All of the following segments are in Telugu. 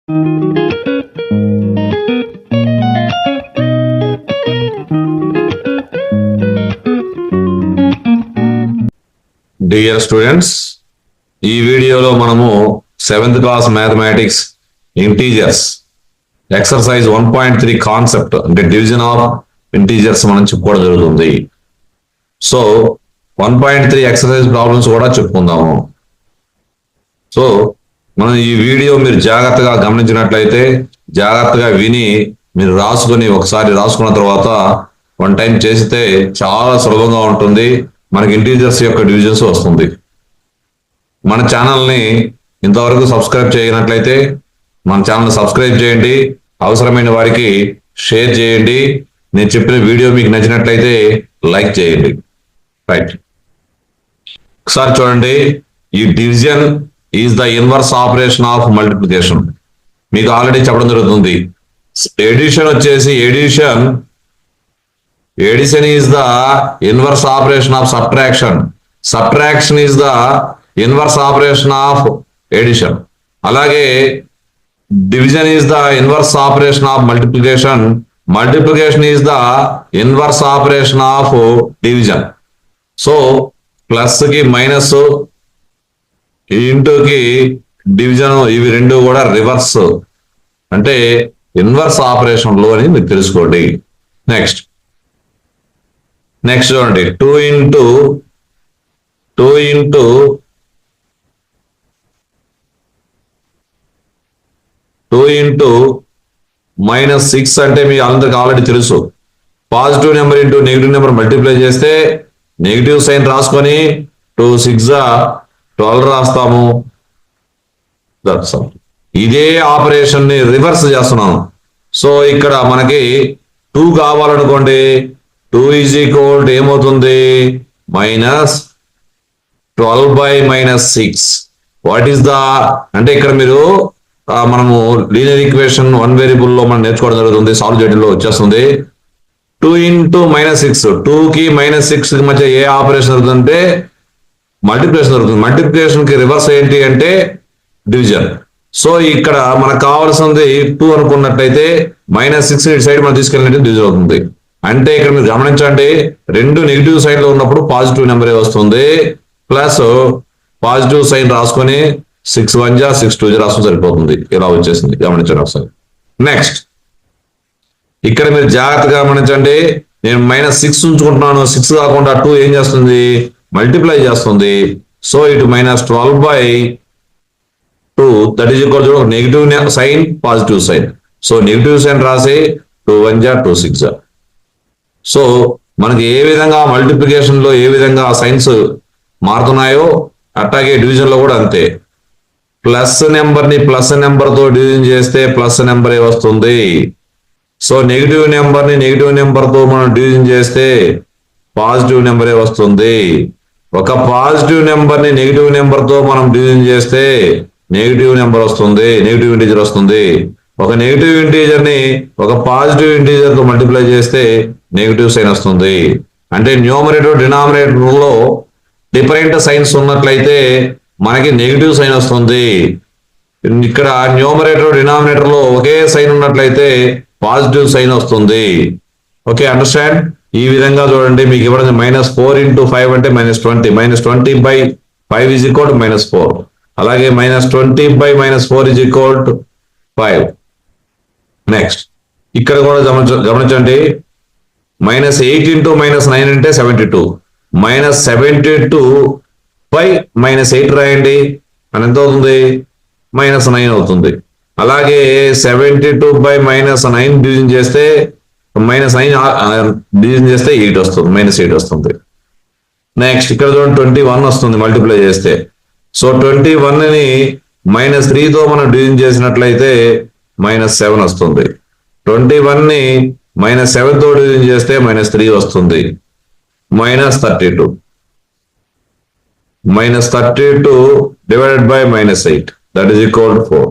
డియర్ స్టూడెంట్స్, ఈ వీడియోలో మనము 7th class mathematics integers exercise 1.3 concept అంటే డివిజన్ ఆఫ్ ఇంటీజర్స్ మనం చెప్పుకోవడం జరుగుతుంది. సో 1.3 ఎక్సర్సైజ్ ప్రాబ్లమ్స్ కూడా చెప్పుకుందాము. సో మనం ఈ వీడియో మీరు జాగ్రత్తగా గమనించినట్లయితే, జాగ్రత్తగా విని మీరు ఒకసారి రాసుకున్న తర్వాత 1 టైం చేస్తే చాలా సులభంగా ఉంటుంది. మనకి ఇంటీజర్స్ యొక్క డివిజన్స్ వస్తుంది. మన ఛానల్ని ఇంతవరకు సబ్స్క్రైబ్ చేయనట్లయితే మన ఛానల్ సబ్స్క్రైబ్ చేయండి, అవసరమైన వారికి షేర్ చేయండి. నేను చెప్పిన వీడియో మీకు నచ్చినట్లయితే లైక్ చేయండి. రైట్, ఒకసారి చూడండి. ఈ division is the inverse operation of multiplication. మీకు ఆల్రెడీ చెప్పడం జరుగుతుంది. ఎడిషన్ వచ్చేసి Addition is the inverse operation of subtraction. Subtraction is the inverse operation of addition. అలాగే division is the inverse operation of multiplication. Multiplication is the inverse operation of division. So plus కి మైనస్, ఇంటూకి డివిజన్, ఇవి రెండు కూడా రివర్స్ అంటే ఇన్వర్స్ ఆపరేషన్లు అని మీరు తెలుసుకోండి. నెక్స్ట్ చూడండి. 2 ఇంటూ -6 అంటే మీ అందరికి ఆల్రెడీ తెలుసు. Positive number into negative number multiply చేస్తే నెగిటివ్ సైన్ రాసుకొని 2 6 12 రాస్తాము. ఇదే ఆపరేషన్ ని రివర్స్ చేస్తున్నాను. సో ఇక్కడ మనకి 2 కావాలనుకోండి, 2 ఈజ్ ఈక్వల్ టు ఏమవుతుంది? -12/-6. వాట్ ఈస్ ద అంటే ఇక్కడ మీరు మనము లీనియర్ ఈక్వేషన్ 1 వేరియబుల్ లో మనం నేర్చుకోవడం జరుగుతుంది. సాల్వ్ చేయడంలో వచ్చేస్తుంది. 2 ఇంటూ -6, 2 కి -6 కి మధ్య ఏ ఆపరేషన్ జరుగుతుందంటే మల్టిప్లికేషన్ జరుగుతుంది. మల్టిప్లికేషన్ కి రివర్స్ ఏంటి అంటే డివిజన్. సో ఇక్కడ మనకు కావాల్సింది 2 అనుకున్నట్లయితే -6 ఇటు సైడ్ మనం తీసుకెళ్ళినట్టు డివిజన్ అవుతుంది. అంటే ఇక్కడ మీరు గమనించండి, రెండు నెగిటివ్ సైడ్ లో ఉన్నప్పుడు పాజిటివ్ నెంబరే వస్తుంది. ప్లస్ పాజిటివ్ సైన్ రాసుకొని 6 1 జా 6 2 జా రాసుకొని సరిపోతుంది. ఇలా వచ్చేసింది. గమనించండి ఒకసారి. నెక్స్ట్ ఇక్కడ మీరు జాగ్రత్తగా గమనించండి. నేను -6 ఉంచుకుంటున్నాను. 6 కాకుండా 2 ఏం చేస్తుంది? మల్టిప్లై చేస్తుంది. సో ఇటు -12/2 that is equal to negative sign positive sign. So negative sign రాసి 2 1 జా 2 6 జా. సో మనకి ఏ విధంగా మల్టిప్లికేషన్ లో ఏ విధంగా సైన్స్ మారుతున్నాయో అట్లాగే డివిజన్ లో కూడా అంతే. ప్లస్ నెంబర్ ని ప్లస్ నెంబర్ తో డివిజన్ చేస్తే ప్లస్ నెంబరే వస్తుంది. సో నెగిటివ్ నెంబర్ ని నెగిటివ్ నెంబర్ తో మనం డివిజన్ చేస్తే పాజిటివ్ నెంబరే వస్తుంది. ఒక పాజిటివ్ నెంబర్ ని నెగిటివ్ నెంబర్ తో మనం డివిజన్ చేస్తే నెగిటివ్ నెంబర్ వస్తుంది, నెగిటివ్ ఇంటీజర్ వస్తుంది. ఒక నెగిటివ్ ఇంటీజర్ ని ఒక పాజిటివ్ ఇంటీజర్ తో మల్టిప్లై చేస్తే నెగిటివ్ సైన్ వస్తుంది. అంటే న్యూమరేటర్ డినామినేటర్ లో డిఫరెంట్ సైన్స్ ఉన్నట్లయితే మనకి నెగిటివ్ సైన్ వస్తుంది. ఇక్కడ న్యూమరేటర్ డినామినేటర్ లో ఒకే సైన్ ఉన్నట్లయితే పాజిటివ్ సైన్ వస్తుంది. Okay, understand? ఈ విధంగా చూడండి. మీకు ఇవ్వడం -4 ఇంటూ 5 అంటే -20. -20/5 ఈజ్ ఈక్వల్ టు -4. అలాగే -20/-4 ఈజ్ ఈక్వల్ టు 5. నెక్స్ట్ ఇక్కడ కూడా గమనించండి. -8 ఇంటూ -9 అంటే 72. -72/-8 రాయండి అని ఎంత అవుతుంది? -9 అవుతుంది. అలాగే 72/-9 డివిజన్ చేస్తే -9 డివిజన్ చేస్తే 8 వస్తుంది, -8 వస్తుంది. నెక్స్ట్ ఇక్కడ చూడండి 21 వస్తుంది మల్టిప్లై చేస్తే. సో 21 ని -3 తో మనం డివిజన్ చేసినట్లయితే -7 వస్తుంది. 21 ని -7 తో డివిజన్ చేస్తే -3 వస్తుంది. -32 -32/-8 that is equal to 4.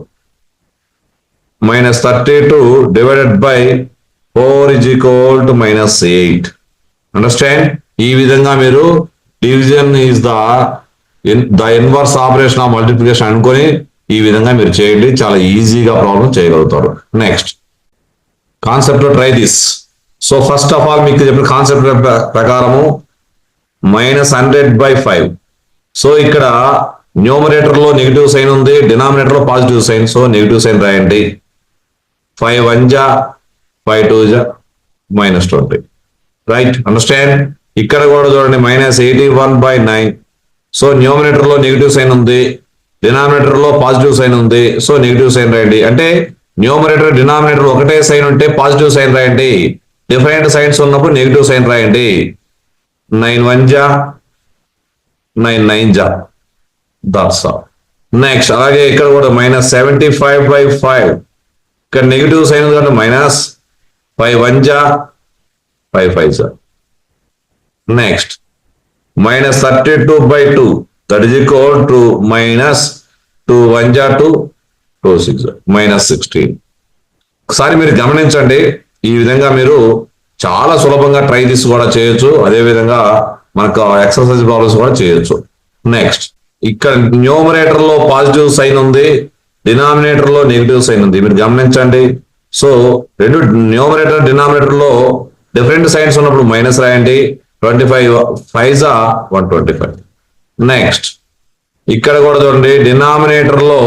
-32/-4 is equal to -8. Understand? ఈ విధంగా మీరు division is the inverse operation of multiplication అనుకొని ఈ విధంగా మీరు చేయండి, చాలా ఈజీగా ప్రాబ్లం చేయగలుగుతారు. Next concept try this. So first of all మీకు చెప్పిన కాన్సెప్ట్ ప్రకారము -100/5. సో ఇక్కడ న్యూమరేటర్ లో నెగిటివ్ సైన్ ఉంది, డినామినేటర్ లో positive sign. So negative sign రాయండి. 5 1 జా 5 2 జా -20. Right, understand. ఇక్కడ కూడా చూడండి -81/9. సో న్యూమరేటర్ లో నెగిటివ్ సైన్ ఉంది, డినామినేటర్ లో పాజిటివ్ సైన్ ఉంది. సో నెగిటివ్ సైన్ రాయండి. అంటే న్యూమరేటర్ డినామినేటర్ ఒకటే సైన్ ఉంటే పాజిటివ్ సైన్ రాయండి, డిఫరెంట్ సైన్స్ ఉన్నప్పుడు నెగిటివ్ సైన్ రాయండి. 9 1 జా 9 9 జా. That's all. నెక్స్ట్ అలాగే ఇక్కడ కూడా -75/5. ఇక్కడ నెగిటివ్ సైన్ ఉంది కాబట్టి -5 1 జా 5 5 జా. Next -32/2. That is equal to -2 1 జా 2 2 6 జా -16. ఒకసారి మీరు గమనించండి, ఈ విధంగా మీరు చాలా సులభంగా ట్రై దిస్ కూడా చేయొచ్చు. అదే విధంగా మనకు ఎక్సర్సైజ్ ప్రాబ్లమ్స్ కూడా చేయొచ్చు. నెక్స్ట్ ఇక్కడ న్యూమరేటర్ లో పాజిటివ్ సైన్ ఉంది, డినామినేటర్ లో నెగిటివ్ సైన్ ఉంది. మీరు గమనించండి. సో రెండు న్యూమరేటర్ డినామినేటర్ లో డిఫరెంట్ సైన్స్ ఉన్నప్పుడు మైనస్ రాయండి. 25 5 125. నెక్స్ట్ ఇక్కడ కూడా చూడండి, డినామినేటర్ లో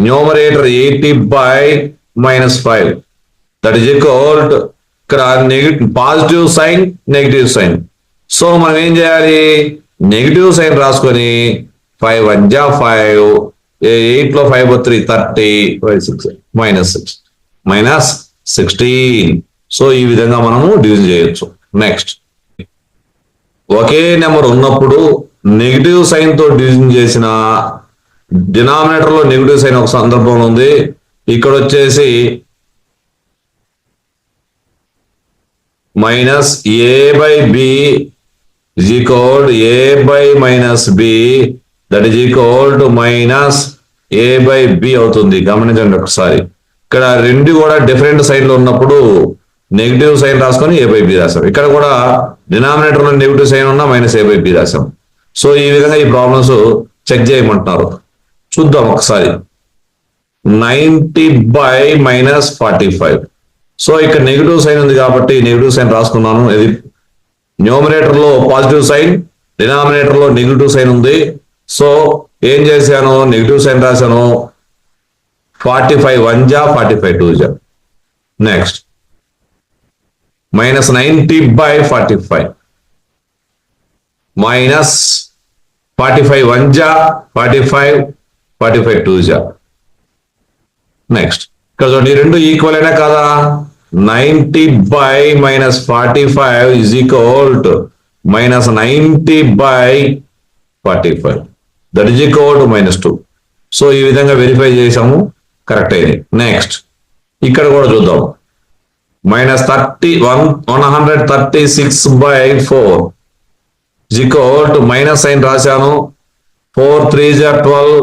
numerator 80/-5. That is equal to ఇక్కడ negative positive sign negative sign. So మనం ఏం చేయాలి, నెగిటివ్ సైన్ రాసుకొని 5 1 జా 5, 8 లో 5 3 30 6 -16. సో ఈ విధంగా మనము డివిజన్ చేయొచ్చు. నెక్స్ట్ ఒకే నెంబర్ ఉన్నప్పుడు నెగిటివ్ సైన్ తో డివిజన్ చేసిన డినామినేటర్ లో నెగిటివ్ సైన్ ఒక సందర్భం ఉంది. ఇక్కడ వచ్చేసి -a/b is equal to a/-b, that is equal to -a/b అవుతుంది. గమనించండి ఒకసారి, ఇక్కడ రెండు కూడా డిఫరెంట్ సైన్ లో ఉన్నప్పుడు నెగిటివ్ సైన్ రాసుకొని a/b రాసాం. ఇక్కడ కూడా డినామినేటర్ లో నెగిటివ్ సైన్ ఉన్నా -a/b రాసాం. సో ఈ విధంగా ఈ ప్రాబ్లమ్స్ చెక్ చేయమంటున్నారు. చూద్దాం ఒకసారి. 90/-45. సో ఇక్కడ నెగిటివ్ సైన్ ఉంది కాబట్టి నెగిటివ్ సైన్ రాసుకున్నాను. ఇది న్యూమరేటర్ లో పాజిటివ్ సైన్, డినామినేటర్ లో నెగిటివ్ సైన్ ఉంది. సో ఏం చేశాను, నెగిటివ్ సైన్ రాశాను. 45 1 జా 45 2 జా. నెక్స్ట్ -90/45 -45 1 జా 45 45 2 జా. నెక్స్ట్ ఇక్కడ చూడండి, రెండు ఈక్వల్ అయినా కదా. 90/-45 is equal to -90/45. That is equal to -2. So ఈ విధంగా వెరిఫై చేసాము, కరెక్ట్ అయింది. నెక్స్ట్ ఇక్కడ కూడా చూద్దాం. -136/4 is equal to minus sign రాశాను. 4 3 జా 12,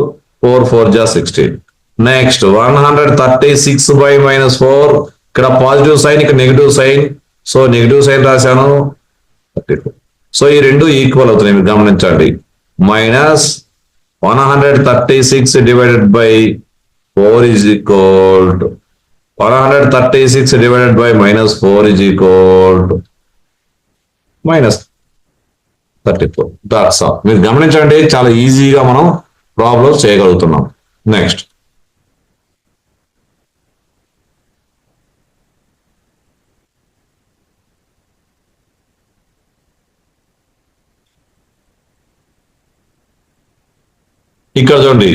4 4 జా 16. నెక్స్ట్ 136/-4. ఇక్కడ పాజిటివ్ సైన్, ఇక్కడ negative sign. So negative sign రాశాను. సో ఈ రెండు ఈక్వల్ అవుతున్నాయి, మీరు గమనించండి. -136/4 is equal to 136/-4 is equal to -34. That's all. మీరు గమనించండి, చాలా ఈజీగా మనం ప్రాబ్లమ్స్ చేయగలుగుతున్నాం. నెక్స్ట్ ఇక్కడ చూడండి,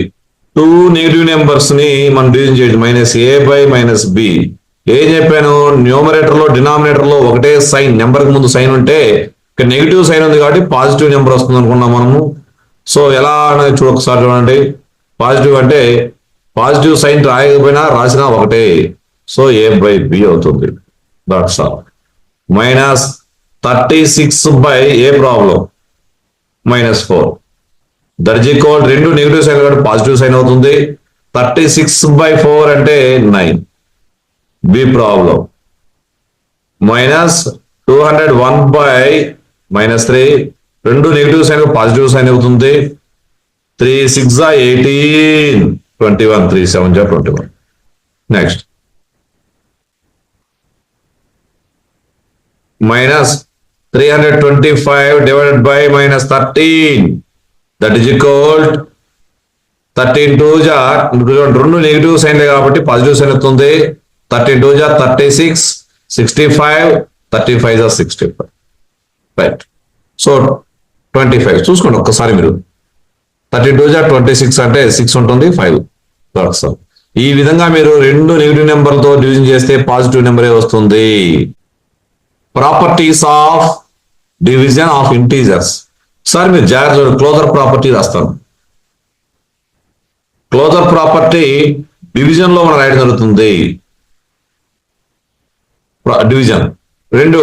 2 నెగిటివ్ నెంబర్స్ ని మనం డివిజన్ చేయొచ్చు. -a/-b. ఏం చెప్పాను, న్యూమరేటర్ లో డినామినేటర్ లో ఒకటే సైన్, నెంబర్ కి ముందు సైన్ ఉంటే ఇక్కడ నెగిటివ్ సైన్ ఉంది కాబట్టి పాజిటివ్ నెంబర్ వస్తుంది అనుకున్నాం మనము. సో ఎలా అనేది ఒకసారి చూడండి. పాజిటివ్ అంటే పాజిటివ్ సైన్ రాయకపోయినా రాసినా ఒకటే. సో a/b అవుతుంది. That's all. -36/a problem -4. That is equal, రెండు నెగిటివ్ సైన్ కాబట్టి పాజిటివ్ సైన్ అవుతుంది. 36/4 అంటే 9. బి ప్రాబ్లం -201/-3 రెండు నెగిటివ్ సైన్ పాజిటివ్ సైన్ అవుతుంది. 3 6 18 21 3 7 21. Next minus 325 divided by minus 13, that is equal 13 2 జా రెండు నెగిటివ్ సైన్లే కాబట్టి పాజిటివ్ సైన్ అవుతుంది. 13 2 జా 36 65 35 జా 65, రైట్. సో 25 చూసుకోండి ఒక్కసారి మీరు. 32 జా 26 అంటే 6 ఉంటుంది, 5. ఈ విధంగా మీరు రెండు నెగిటివ్ నెంబర్లతో డివిజన్ చేస్తే పాజిటివ్ నెంబరే వస్తుంది. Properties of division of integers. Sir మీరు జాగ్రత్త క్లోజర్ ప్రాపర్టీ రాస్తాను. క్లోజర్ ప్రాపర్టీ డివిజన్ లో మనం రాయడం జరుగుతుంది. డివిజన్ రెండు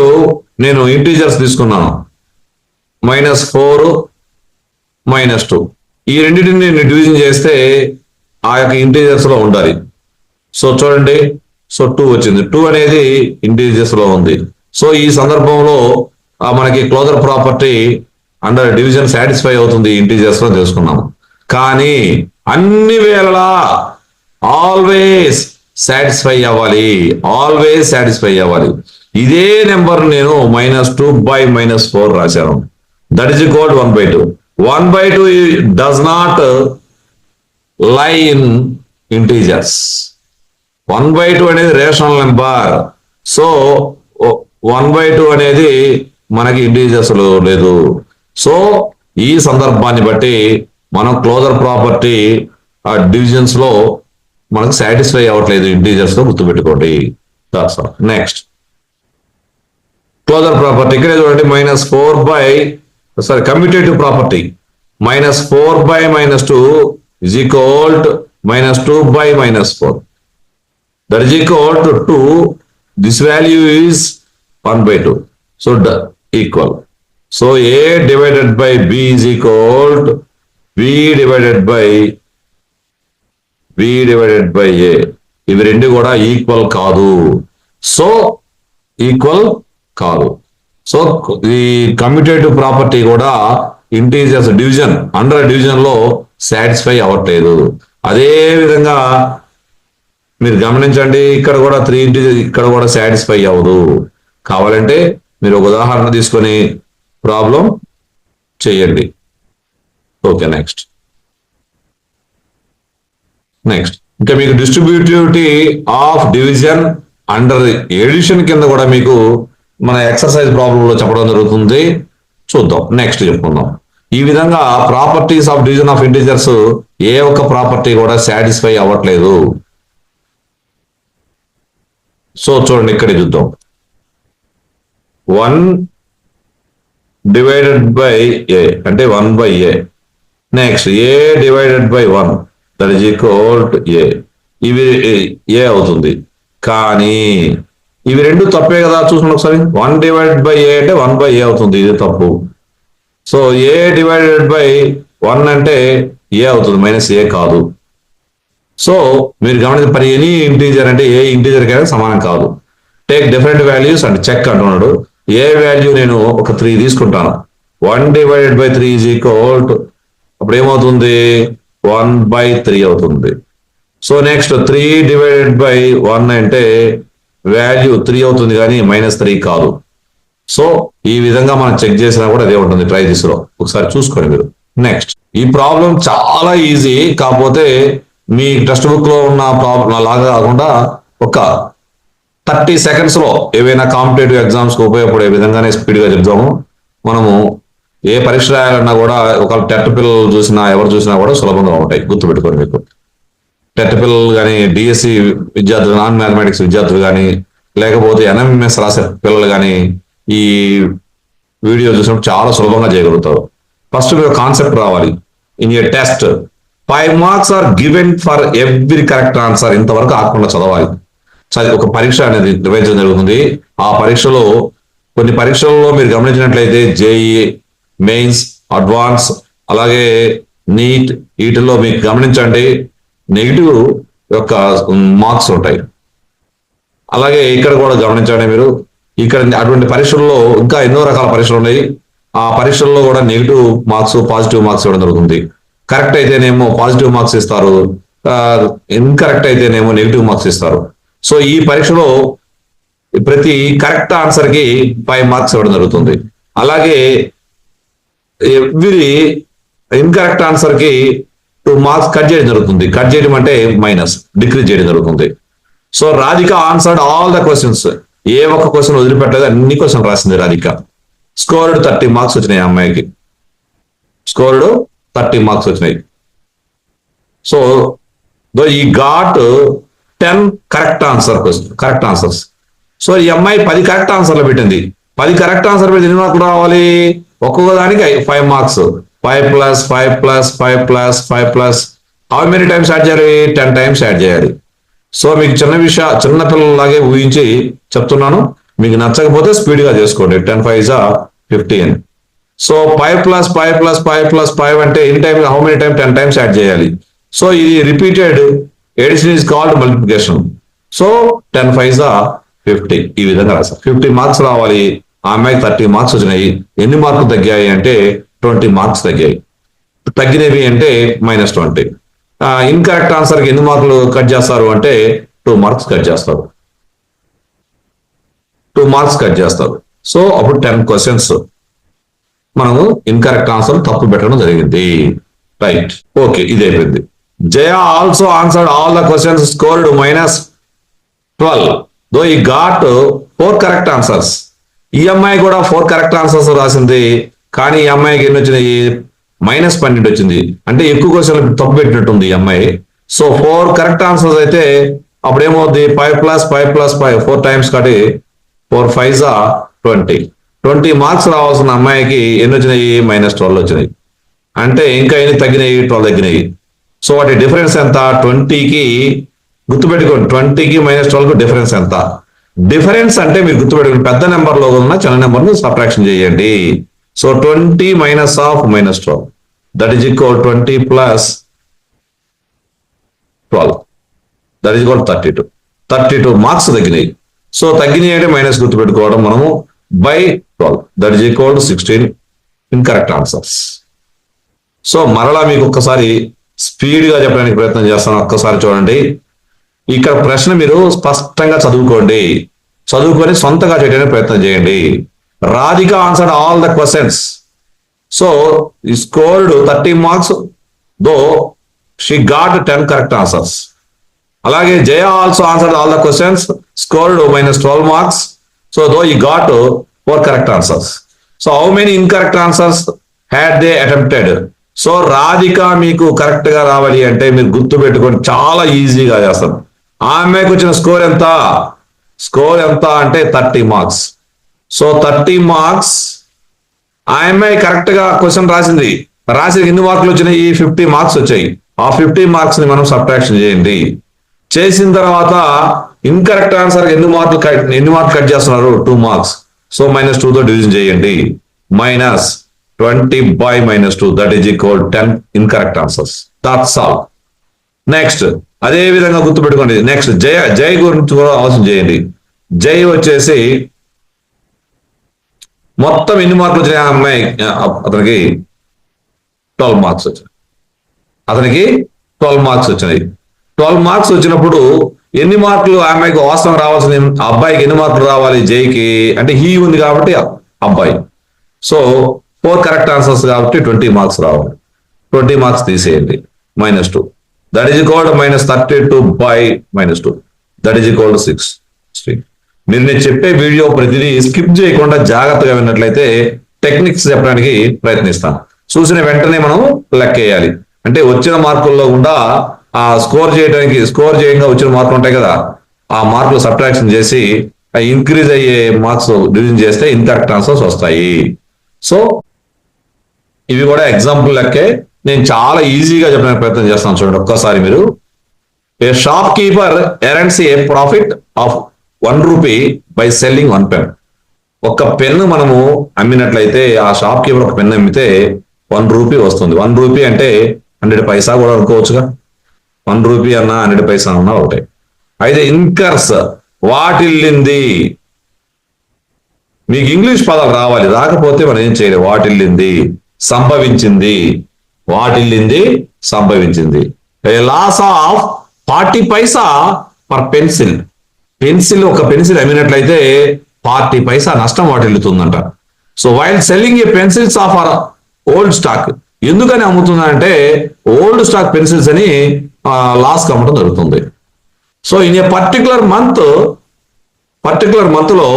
నేను ఇంటీజర్స్ తీసుకున్నాను, -4 -2. ఈ రెండింటిని నేను డివిజన్ చేస్తే ఆ యొక్క ఇంటీజర్స్ లో ఉండాలి. సో చూడండి, సో 2 వచ్చింది. 2 అనేది ఇంటీజర్స్ లో ఉంది. సో ఈ సందర్భంలో మనకి closure property under division satisfy అవుతుంది ఇంటీజర్స్ లో తెలుసుకున్నాము. కానీ అన్ని వేళలా ఆల్వేస్ సాటిస్ఫై అవ్వాలి, ఆల్వేస్ సాటిస్ఫై అవ్వాలి. ఇదే నెంబర్ నేను -2 by -4 రాశాను. That is equal 1/2. 1/2 does not lie in integers. 1/2 అనేది రేషనల్ నెంబర్. సో 1/2 అనేది మనకి ఇంటీజర్స్ లో లేదు. సో ఈ సందర్భాన్ని బట్టి మనం క్లోజర్ ప్రాపర్టీ డివిజన్స్ లో మనకు సాటిస్ఫై అవ్వట్లేదు ఇంటీజర్స్ లో, గుర్తుపెట్టుకోండి. నెక్స్ట్ క్లోజర్ ప్రాపర్టీ ఇక్కడే చూడండి. Commutative property -4 by -2 is equal to -2 by -4. That is equal to 2. This value is 1/2. So equal. So A divided by B is equal to B divided by A. ఇవి రెండు కూడా ఈక్వల్ కాదు. సో ఈక్వల్ కాదు. సో ఈ కమ్యూటేటివ్ ప్రాపర్టీ కూడా ఇంటీజర్స్ డివిజన్ అండర్ డివిజన్ లో సాటిస్ఫై అవ్వట్లేదు. అదే విధంగా మీరు గమనించండి, ఇక్కడ కూడా 3 ఇంటీజర్ ఇక్కడ కూడా సాటిస్ఫై అవ్వదు. కావాలంటే మీరు ఒక ఉదాహరణ తీసుకొని ప్రాబ్లం చేయండి. ఓకే, నెక్స్ట్ ఇంకా మీకు distributivity of division under edition కింద కూడా మీకు మన ఎక్సర్సైజ్ ప్రాబ్లం లో చెప్పడం జరుగుతుంది. చూద్దాం, నెక్స్ట్ చెప్పుకుందాం. ఈ విధంగా properties of division of integers ఏ ఒక్క ప్రాపర్టీ కూడా సాటిస్ఫై అవ్వట్లేదు. సో చూడండి, ఇక్కడ చూద్దాం. 1 divided by A అంటే 1/A. Next A divided by 1, that is equal to A. ఇవి A అవుతుంది. కానీ ఇవి రెండు తప్పే కదా, చూసుకోండి ఒకసారి. 1 divided by A అంటే 1/A అవుతుంది, ఇది తప్పు. సో A divided by 1 అంటే A అవుతుంది, -A కాదు. సో మీరు గమనించి పని ఎనీ ఇంటీజర్ అంటే ఏ ఇంటీజర్ కైనా సమానం కాదు. Take different values and check అంటున్నాడు. ఏ వాల్యూ నేను ఒక 3 తీసుకుంటాను. 1 divided by 3 is equal to అప్పుడు ఏమవుతుంది, 1/3 అవుతుంది. సో నెక్స్ట్ 3 divided by 1 అంటే వాల్యూ 3 అవుతుంది కానీ -3 కాదు. సో ఈ విధంగా మనం చెక్ చేసినా కూడా అదే ఉంటుంది. ట్రై దిశలో ఒకసారి చూసుకోండి మీరు. నెక్స్ట్ ఈ ప్రాబ్లం చాలా ఈజీ, కాకపోతే మీ టెక్స్ట్ బుక్ లో ఉన్న ప్రాబ్లం లాగా కాకుండా ఒక 30 seconds లో ఏవైనా కాంపిటేటివ్ ఎగ్జామ్స్ కి ఉపయోగపడే విధంగానే స్పీడ్ గా చెప్తాము. మనము ఏ పరీక్ష రాయాలన్నా కూడా ఒక టెట్ పిల్లలు చూసినా ఎవరు చూసినా కూడా సులభంగా ఉంటాయి, గుర్తుపెట్టుకోండి. మీకు టెట్ పిల్లలు కానీ, డిఎస్సి విద్యార్థులు, నాన్ మ్యాథమెటిక్స్ విద్యార్థులు కానీ, లేకపోతే ఎన్ఎంఎస్ రాసే పిల్లలు కానీ ఈ వీడియో చూసినప్పుడు చాలా సులభంగా చేయగలుగుతారు. ఫస్ట్ మీరు కాన్సెప్ట్ రావాలి. In a test 5 marks are given for every correct answer. ఇంతవరకు ఆకుండా చదవాలి. ఒక పరీక్ష అనేది నిర్వహించడం జరుగుతుంది. ఆ పరీక్షలో కొన్ని పరీక్షల్లో మీరు గమనించినట్లయితే జేఈ మెయిన్స్, అడ్వాన్స్, అలాగే నీట్, వీటిల్లో మీకు గమనించండి నెగిటివ్ యొక్క మార్క్స్ ఉంటాయి. అలాగే ఇక్కడ కూడా గమనించండి మీరు. ఇక్కడ అటువంటి పరీక్షల్లో ఇంకా ఎన్నో రకాల పరీక్షలు ఉన్నాయి. ఆ పరీక్షల్లో కూడా నెగిటివ్ మార్క్స్ పాజిటివ్ మార్క్స్ ఇవ్వడం జరుగుతుంది. కరెక్ట్ అయితేనేమో పాజిటివ్ మార్క్స్ ఇస్తారు, ఇన్కరెక్ట్ అయితేనేమో నెగిటివ్ మార్క్స్ ఇస్తారు. సో ఈ పరీక్షలో ప్రతి కరెక్ట్ ఆన్సర్ కి 5 మార్క్స్ ఇవ్వడం జరుగుతుంది. అలాగే ఎవ్రీ ఇన్కరెక్ట్ ఆన్సర్ కి 2 మార్క్స్ కట్ చేయడం జరుగుతుంది. కట్ చేయడం అంటే మైనస్, డిక్రీజ్ చేయడం జరుగుతుంది. So Radhika answered all the questions. ఏ ఒక్క క్వశ్చన్ వదిలిపెట్టలేదు, అన్ని క్వశ్చన్ రాసింది రాధిక. స్కోర్డ్ 30 మార్క్స్ వచ్చినాయి ఆ అమ్మాయికి. స్కోర్డ్ 30 మార్క్స్ వచ్చినాయి. So though he got 10 correct answers. So ఈ అమ్మాయి 10 కరెక్ట్ ఆన్సర్లు పెట్టింది. 10 కరెక్ట్ ఆన్సర్ పెట్టి ఎన్ని మార్కులు రావాలి? ఒక్కొక్క దానికి 5 marks. 5 plus 5 plus 5 plus 5 plus how many times add చేయాలి? 10 టైమ్స్ యాడ్ చేయాలి. సో మీకు చిన్న పిల్లలాగే ఊహించి చెప్తున్నాను. మీకు నచ్చకపోతే స్పీడ్ గా చేసుకోండి. 10 5 is 15. So 5 plus 5 plus 5 plus 5 అంటే ఎన్ని time, how many time? 10 times add చేయాలి. సో ఇది repeated edition is called multiplication. So 10 5 is 50. ఈ విధంగా రాశారు. 50 మార్క్స్ రావాలి. ఆ అమ్మాయికి 30 మార్క్స్ వచ్చినాయి. ఎన్ని మార్కులు తగ్గాయి అంటే 20 మార్క్స్ తగ్గాయి. తగ్గినవి అంటే -20. ఇన్కరెక్ట్ ఆన్సర్ కి ఎన్ని మార్కులు కట్ చేస్తారు అంటే 2 మార్క్స్ కట్ చేస్తారు. 2 మార్క్స్ కట్ చేస్తారు. సో అప్పుడు 10 క్వశ్చన్స్ మనము ఇన్కరెక్ట్ ఆన్సర్ తప్పు పెట్టడం జరిగింది. రైట్, ఓకే, ఇది అయిపోయింది. Jaya also answered all the questions, scored -12. Though he got 4 correct answers. ఈ అమ్మాయి కూడా 4 కరెక్ట్ ఆన్సర్స్ రాసింది. కానీ ఈ అమ్మాయికి ఎన్ని వచ్చినాయి? -12 వచ్చింది. అంటే ఎక్కువ క్వశ్చన్లు తప్పు పెట్టినట్టుంది ఈ అమ్మాయి. సో 4 కరెక్ట్ ఆన్సర్స్ అయితే అప్పుడు ఏమవుద్ది? 5 ప్లస్ 5 ప్లస్ 5 4 టైమ్స్ కాబట్టి 4 5 is 20 మార్క్స్ రావాల్సిన అమ్మాయికి ఎన్ని వచ్చినాయి? -12 వచ్చినాయి. అంటే ఇంకా ఎన్ని తగ్గినాయి? 12 తగ్గినాయి. సో వాటి డిఫరెన్స్ ఎంత? 20కి గుర్తుపెట్టుకోండి, 20కి -12కి డిఫరెన్స్ ఎంత? డిఫరెన్స్ అంటే మీరు గుర్తుపెట్టుకోండి, పెద్ద నెంబర్ లో ఉన్న చిన్న నెంబర్ ను సబ్ట్రాక్షన్ చేయండి. So 20 minus of -12, that is equal 20 plus 12, that is equal 32. 32 marks తగ్గినాయి. సో తగ్గినాయి అంటే మైనస్ గుర్తుపెట్టుకోవడం మనము by 12, that is equal to 16 incorrect answers. So మరలా మీకు ఒక్కసారి స్పీడ్ గా చెప్పడానికి ప్రయత్నం చేస్తాను. ఒక్కసారి చూడండి. ఇక్కడ ప్రశ్న మీరు స్పష్టంగా చదువుకొని సొంతగా చేయడానికి ప్రయత్నం చేయండి. Radhika answered all the questions. So he scored 30 marks, though she got 10 correct answers. అలాగే Jaya also answered all the questions, scored -12 marks. So though he got 4 correct answers. So how many incorrect answers had they attempted? So Radhika మీకు కరెక్ట్ గా రావాలి అంటే మీరు గుర్తు పెట్టుకొని చాలా ఈజీగా చేస్తారు. ఆ అమ్మాయికి వచ్చిన స్కోర్ ఎంత అంటే 30 మార్క్స్. సో 30 మార్క్స్ ఆ అమ్మాయి కరెక్ట్ గా క్వశ్చన్ రాసి ఎన్ని మార్కులు వచ్చినాయి? 50 మార్క్స్ వచ్చాయి. ఆ 50 మార్క్స్ ని మనం సబ్ట్రాక్షన్ చేయండి. చేసిన తర్వాత ఇన్కరెక్ట్ ఆన్సర్ ఎన్ని మార్కులు కట్ చేస్తున్నారు? 2 మార్క్స్. సో -2 తో డివిజన్ చేయండి. -20 by -2, that is equal 10 incorrect answers. That's all. Next అదే విధంగా గుర్తుపెట్టుకోండి. నెక్స్ట్ జయ గురించి కూడా ఆలోచన చేయండి. జై వచ్చేసి మొత్తం ఎన్ని మార్కులు వచ్చినాయి? ఆ అమ్మాయి అతనికి 12 మార్క్స్ వచ్చినాయి. 12 మార్క్స్ వచ్చినప్పుడు ఎన్ని మార్కులు ఆ అమ్మాయికి వాస్తవం రావాల్సింది? అబ్బాయికి ఎన్ని మార్కులు రావాలి? జైకి అంటే హీ ఉంది కాబట్టి అబ్బాయి. సో 4 కరెక్ట్ ఆన్సర్స్ కాబట్టి 20 మార్క్స్ రావాలి. 20 మార్క్స్ తీసేయండి. -2, that is equal to -32 by -2, that is equal to 6. మీరు నేను చెప్పే వీడియో ప్రతిదీ స్కిప్ చేయకుండా జాగ్రత్తగా విన్నట్లయితే టెక్నిక్స్ చెప్పడానికి ప్రయత్నిస్తాను. చూసిన వెంటనే మనం లెక్కేయాలి. అంటే వచ్చిన మార్కుల్లో కూడా ఆ స్కోర్ చేయంగా వచ్చిన మార్కులు ఉంటాయి కదా, ఆ మార్కులు సబ్ట్రాక్షన్ చేసి ఇంక్రీజ్ అయ్యే మార్క్స్ డివిజన్ చేస్తే ఇన్కరెక్ట్ ఆన్సర్స్ వస్తాయి. సో ఇవి కూడా ఎగ్జాంపుల్ లెక్కే. నేను చాలా ఈజీగా చెప్పడానికి ప్రయత్నం చేస్తాను. చూడండి ఒక్కసారి మీరు. A shopkeeper earns a profit of 1 rupee by selling 1 pen. ఒక పెన్ను మనము అమ్మినట్లయితే, ఆ షాప్ కీపర్ ఒక పెన్ను అమ్మితే 1 rupee వస్తుంది. 1 rupee అంటే 100 పైసా కూడా అనుకోవచ్చుగా. 1 rupee అన్నా 100 పైసా అన్నా ఒకటే. అయితే ఇన్కర్స్ వాటిల్లింది మీకు ఇంగ్లీష్ పదాలు రావాలి, రాకపోతే మనం ఏం చేయలేదు. వాటిల్లింది, సంభవించింది, వాటిల్లింది, సంభవించింది. Loss of 40 paisa per pencil. Pencil, ఒక పెన్సిల్ అమ్మినట్లయితే 40 పైసా నష్టం వాటిల్లుతుందంట. So while selling a pencils of our old stock. ఎందుకని అమ్ముతుందంటే ఓల్డ్ స్టాక్ పెన్సిల్స్ అని లాస్ అమ్మడం జరుగుతుంది. So in a particular month లో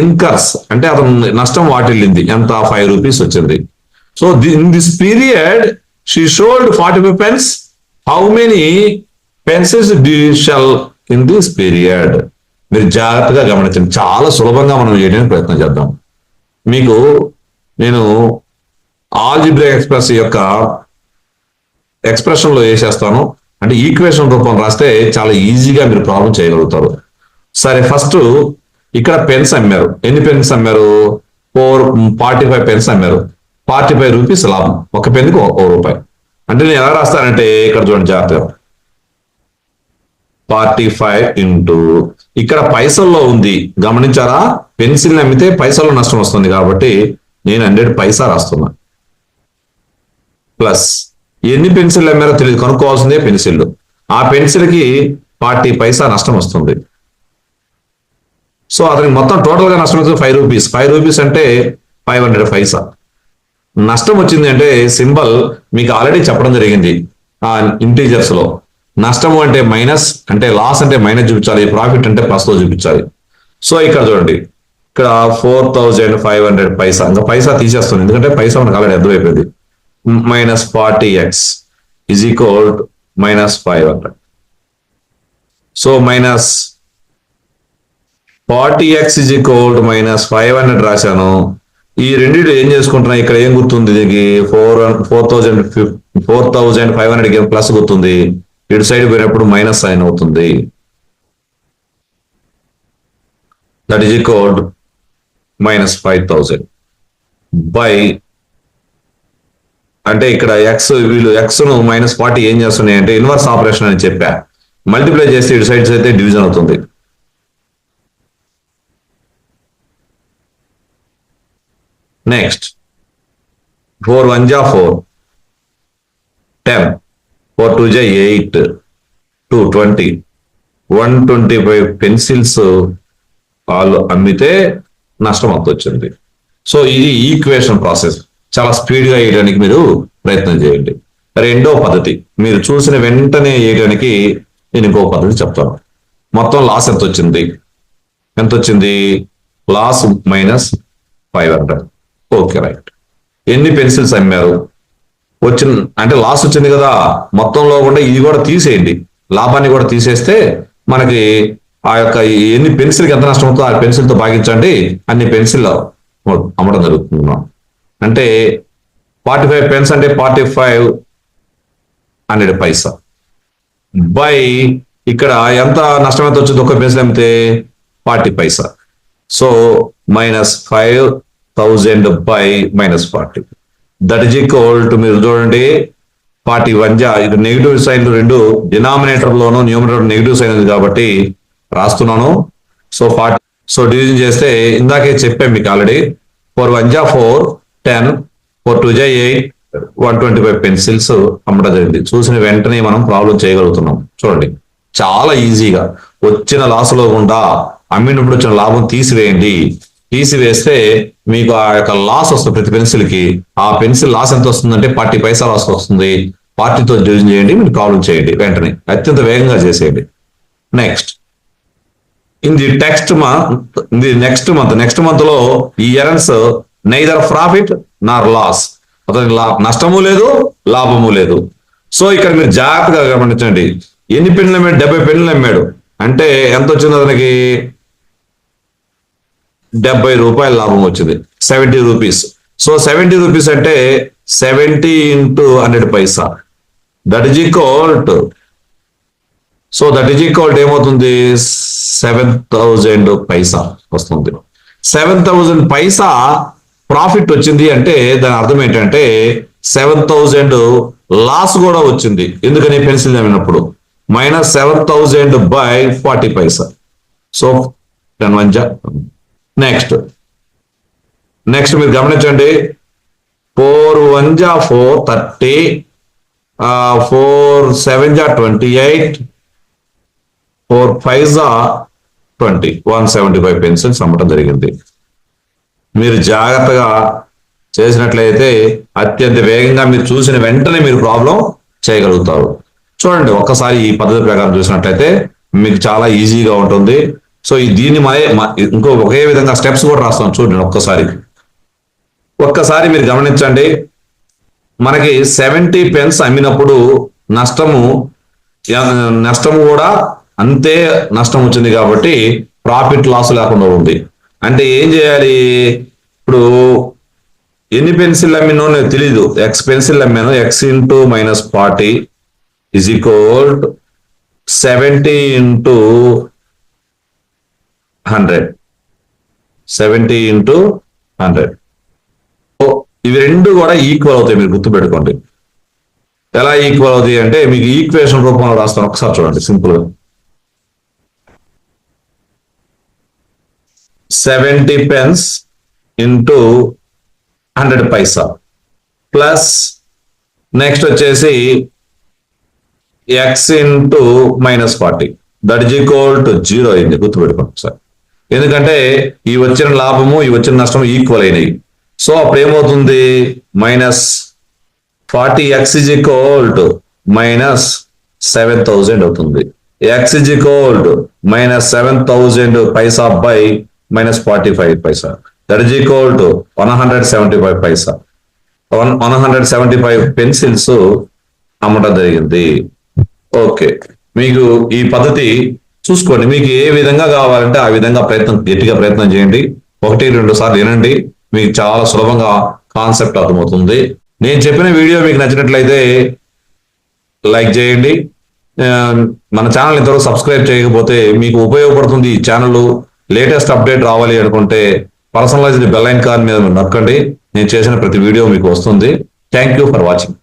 ఇన్కర్స్ అంటే అతను నష్టం వాటిల్లింది, ఎంత? 5 రూపీస్ వచ్చింది. So in this period she sold 45 pens. How many pencils did sell in this period? మీరు జాగ్రత్తగా గమనించండి, చాలా సులభంగా మనం చేయడానికి ప్రయత్నం చేద్దాం. మీకు నేను ఆల్జిబ్రా ఎక్స్ప్రెస్ యొక్క ఎక్స్ప్రెషన్ లో వేసేస్తాను, అంటే ఈక్వేషన్ రూపం రాస్తే చాలా ఈజీగా మీరు ప్రాబ్లం చేయగలుగుతారు. సరే, ఫస్ట్ ఇక్కడ పెన్స్ అమ్మారు. ఎన్ని పెన్స్ అమ్మారు? 45 పెన్స్ అమ్మారు. 45 రూపీస్ లాభం. ఒక పెన్నుకి 1 రూపాయి. అంటే నేను ఎలా రాస్తానంటే ఇక్కడ చూడండి జాగ్రత్తగా, 45 ఇంటూ ఇక్కడ పైసల్లో ఉంది, గమనించారా? పెన్సిల్ అమ్మితే పైసల్లో నష్టం వస్తుంది కాబట్టి నేను 100 పైసా రాస్తున్నా. ప్లస్ ఎన్ని పెన్సిల్ అమ్మారో తెలియదు, కనుక్కోవాల్సిందే పెన్సిల్. ఆ పెన్సిల్ కి 40 పైసా నష్టం వస్తుంది. సో అతనికి మొత్తం టోటల్ గా నష్టం వస్తుంది 5 రూపీస్. 5 రూపీస్ అంటే 500 పైసా నష్టం వచ్చింది. అంటే సింబల్ మీకు ఆల్రెడీ చెప్పడం జరిగింది ఆ ఇంటీజర్స్ లో. నష్టము అంటే మైనస్, అంటే లాస్ అంటే మైనస్ చూపించాలి, ప్రాఫిట్ అంటే ప్లస్ లో చూపించాలి. సో ఇక్కడ చూడండి, ఇక్కడ 4500 పైసా, ఇంకా పైసా తీసేస్తుంది ఎందుకంటే పైసా మనకు ఆల్రెడీ అర్థమైపోయింది. Minus 40x is equal minus 500. So minus 40x is equal minus 500 రాశాను. ఈ రెండింటి ఏం చేసుకుంటున్నా, ఇక్కడ ఏం గుర్తుంది దీనికి? 4500 ప్లస్ గుర్తుంది, ఇటు సైడ్ పోయినప్పుడు మైనస్ సైన్ అవుతుంది. That is equal minus 5000 by, అంటే ఇక్కడ ఎక్స్, వీళ్ళు ఎక్స్ ను -40 ఏం చేస్తున్నాయి అంటే ఇన్వర్స్ ఆపరేషన్ అని చెప్పా. మల్టిప్లై చేస్తే ఇటు సైడ్స్ అయితే డివిజన్ అవుతుంది. నెక్స్ట్ 4 1 జా 4, 10, 4 2 జా 8, 2 20, 125 పెన్సిల్స్ వాళ్ళు అమ్మితే నష్టం అంత వచ్చింది. సో ఇది ఈక్వేషన్ ప్రాసెస్. చాలా స్పీడ్ గా వేయడానికి మీరు ప్రయత్నం చేయండి. రెండో పద్ధతి మీరు చూసిన వెంటనే వేయడానికి నేను ఇంకో పద్ధతి చెప్తాను. మొత్తం లాస్ ఎంత వచ్చింది? లాస్ -500. Okay, right. ఎన్ని పెన్సిల్స్ అమ్మారు? అంటే లాస్ వచ్చింది కదా, మొత్తంలో కూడా ఇది కూడా తీసేయండి, లాభాన్ని కూడా తీసేస్తే మనకి ఆ యొక్క ఎన్ని పెన్సిల్కి ఎంత నష్టం అవుతుందో ఆ పెన్సిల్ తో భాగించండి. అన్ని పెన్సిల్ అమ్మడం జరుగుతుంది. అంటే 45 పెన్స్ అంటే 4500 పైసా బై ఇక్కడ ఎంత నష్టం ఎంత వచ్చింది? ఒక పెన్సిల్ అమ్మితే 40 paisa. So -5000 by -40, that is equal to, మీరు చూడండి 41 జా, ఇది నెగిటివ్ సైన్ రెండు డినామినేటర్ లోను న్యూమరేటర్ నెగిటివ్ సైన్ ఉంది కాబట్టి రాస్తున్నాను. సో 40, సో డివిజన్ చేస్తే ఇందాకే చెప్పాను మీకు ఆల్రెడీ, 4 1 జా 4, 10, 4 2 జా 8, 125 పెన్సిల్స్ అమ్మడం జరిగింది. చూసిన వెంటనే మనం ప్రాబ్లం చేయగలుగుతున్నాం. చూడండి, చాలా ఈజీగా వచ్చిన లాసులో గుండా అమ్మినప్పుడు వచ్చిన లాభం తీసివేయండి. తీసివేస్తే మీకు ఆ యొక్క లాస్ వస్తుంది ప్రతి పెన్సిల్ కి. ఆ పెన్సిల్ లాస్ ఎంత వస్తుందంటే 40 పైసా లాస్ వస్తుంది. 40తో డివిజన్ చేయండి, మీరు ప్రాబ్లం చేయండి వెంటనే, అత్యంత వేగంగా చేసేయండి. Next in the next month లో ఈ ఎర్న్స్ నైదర్ ప్రాఫిట్ నార్ లాస్, అతనికి నష్టము లేదు, లాభము లేదు. సో ఇక్కడ మీరు జాగ్రత్తగా గమనించండి, ఎన్ని పెన్నులు అమ్మాడు? 70 పెన్నులు అమ్మాడు. అంటే ఎంత వచ్చింది అతనికి? 70 రూపాయల లాభం వచ్చింది, 70 రూపీస్. సో 70 రూపీస్ అంటే 70 into 100 Paisa, that is equal to, so that is equal to ఏమవుతుంది? 7000 పైసా వస్తుంది. 7000 పైసా ప్రాఫిట్ వచ్చింది అంటే దాని అర్థం ఏంటంటే 7000 లాస్ కూడా వచ్చింది. ఎందుకని? పెన్సిల్ అమ్మినప్పుడు. -7000 బై 40 పైసా. సో 10 1 జా నెక్స్ట్ మీరు గమనించండి, 4 1 జా 4 30, 4 7 జా 28, 4 5 జా 20, 175 పెన్సిల్స్ అమ్మటం జరిగింది. మీరు జాగ్రత్తగా చేసినట్లయితే అత్యంత వేగంగా మీరు చూసిన వెంటనే మీరు ప్రాబ్లం చేయగలుగుతారు. చూడండి, ఒక్కసారి ఈ పద్ధతి ప్రకారం చూసినట్లయితే మీకు చాలా ఈజీగా ఉంటుంది. సో దీన్ని ఇంకో ఒకే విధంగా స్టెప్స్ కూడా రాస్తాం చూడండి. ఒక్కసారి మీరు గమనించండి, మనకి 70 పెన్స్ అమ్మినప్పుడు నష్టము కూడా అంతే నష్టం వచ్చింది కాబట్టి ప్రాఫిట్ లాస్ లేకుండా ఉంది. అంటే ఏం చేయాలి, ఇప్పుడు ఎన్ని పెన్సిల్ అమ్మినో నాకు తెలీదు, ఎక్స్ పెన్సిల్ అమ్మాను, x into -40 is equal 70 into 100, 70 into 100. ఇవి రెండు కూడా ఈక్వల్ అవుతాయి. మీరు గుర్తుపెట్టుకోండి. ఎలా ఈక్వల్ అవుతాయి అంటే మీకు ఈక్వేషన్ రూపంలో రాస్తాను, ఒకసారి చూడండి సింపుల్ గా. 70 pence ఇంటూ 100 పైసా ప్లస్ నెక్స్ట్ వచ్చేసి X into -40 that is equal to 0 అయింది. గుర్తుపెట్టుకోండి సార్, ఎందుకంటే ఈ వచ్చిన లాభము ఈ వచ్చిన నష్టం ఈక్వల్ అయినాయి. సో అప్పుడు ఏమవుతుంది, -40x ఈజ్ ఈక్వల్ టు -7000 అవుతుంది. x is equal to -7000 Paisa by -45 Paisa that is equal to 175 Paisa. 175 pencils అమ్మటం జరిగింది. ఓకే, మీకు ఈ పద్ధతి చూసుకోండి. మీకు ఏ విధంగా కావాలంటే ఆ విధంగా గట్టిగా ప్రయత్నం చేయండి. 1-2 సార్లు వినండి, మీకు చాలా సులభంగా కాన్సెప్ట్ అర్థమవుతుంది. నేను చెప్పిన వీడియో మీకు నచ్చినట్లయితే లైక్ చేయండి. మన ఛానల్ ఇంతవరకు సబ్స్క్రైబ్ చేయకపోతే మీకు ఉపయోగపడుతుంది. ఈ ఛానల్ లేటెస్ట్ అప్డేట్ రావాలి అనుకుంటే పర్సనలైజ్డ్ బెల్ ఐకాన్ మీద నొక్కండి. నేను చేసిన ప్రతి వీడియో మీకు వస్తుంది. Thank you for watching.